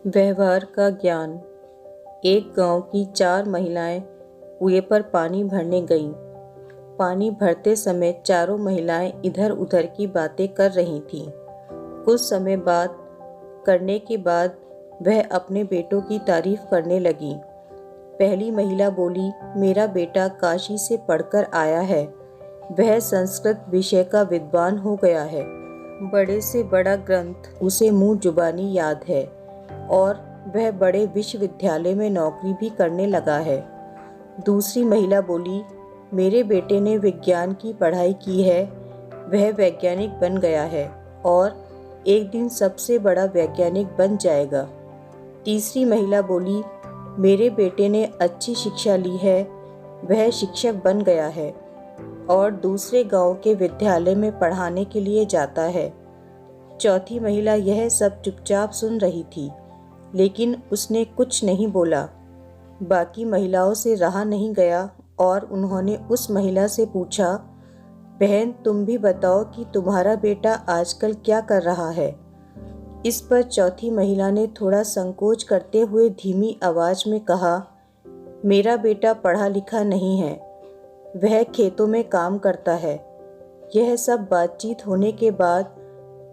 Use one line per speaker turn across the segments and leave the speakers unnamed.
व्यवहार का ज्ञान। एक गांव की 4 महिलाएं कुएं पर पानी भरने गईं। पानी भरते समय चारों महिलाएं इधर उधर की बातें कर रही थीं। कुछ समय बात करने के बाद वह अपने बेटों की तारीफ करने लगीं। पहली महिला बोली, मेरा बेटा काशी से पढ़कर आया है। वह संस्कृत विषय का विद्वान हो गया है। बड़े से बड़ा ग्रंथ उसे मुंह जुबानी याद है और वह बड़े विश्वविद्यालय में नौकरी भी करने लगा है। दूसरी महिला बोली, मेरे बेटे ने विज्ञान की पढ़ाई की है। वह वैज्ञानिक बन गया है और एक दिन सबसे बड़ा वैज्ञानिक बन जाएगा। तीसरी महिला बोली, मेरे बेटे ने अच्छी शिक्षा ली है। वह शिक्षक बन गया है और दूसरे गांव के विद्यालय में पढ़ाने के लिए जाता है। चौथी महिला यह सब चुपचाप सुन रही थी, लेकिन उसने कुछ नहीं बोला। बाकी महिलाओं से रहा नहीं गया और उन्होंने उस महिला से पूछा, बहन तुम भी बताओ कि तुम्हारा बेटा आजकल क्या कर रहा है। इस पर चौथी महिला ने थोड़ा संकोच करते हुए धीमी आवाज में कहा, मेरा बेटा पढ़ा लिखा नहीं है। वह खेतों में काम करता है। यह सब बातचीत होने के बाद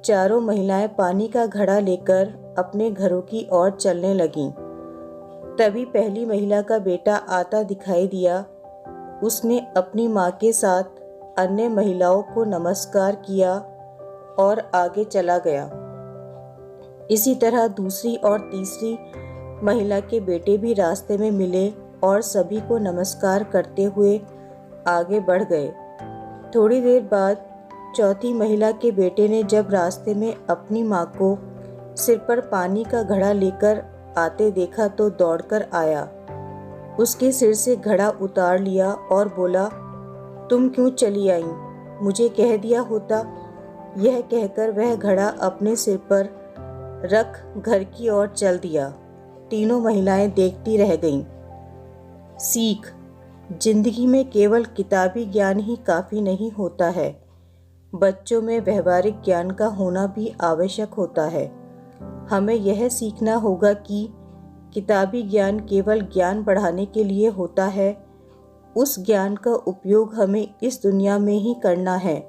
चारों महिलाएं पानी का घड़ा लेकर अपने घरों की ओर चलने लगीं। तभी पहली महिला का बेटा आता दिखाई दिया। उसने अपनी माँ के साथ अन्य महिलाओं को नमस्कार किया और आगे चला गया। इसी तरह दूसरी और तीसरी महिला के बेटे भी रास्ते में मिले और सभी को नमस्कार करते हुए आगे बढ़ गए। थोड़ी देर बाद चौथी महिला के बेटे ने जब रास्ते में अपनी माँ को सिर पर पानी का घड़ा लेकर आते देखा तो दौड़कर आया। उसके सिर से घड़ा उतार लिया और बोला, तुम क्यों चली आई? मुझे कह दिया होता। यह कहकर वह घड़ा अपने सिर पर रख घर की ओर चल दिया। तीनों महिलाएं देखती रह गईं। सीख, जिंदगी में केवल किताबी ज्ञान ही काफ़ी नहीं होता है। बच्चों में व्यवहारिक ज्ञान का होना भी आवश्यक होता है। हमें यह सीखना होगा कि किताबी ज्ञान केवल ज्ञान बढ़ाने के लिए होता है। उस ज्ञान का उपयोग हमें इस दुनिया में ही करना है,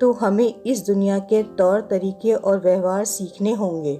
तो हमें इस दुनिया के तौर तरीके और व्यवहार सीखने होंगे।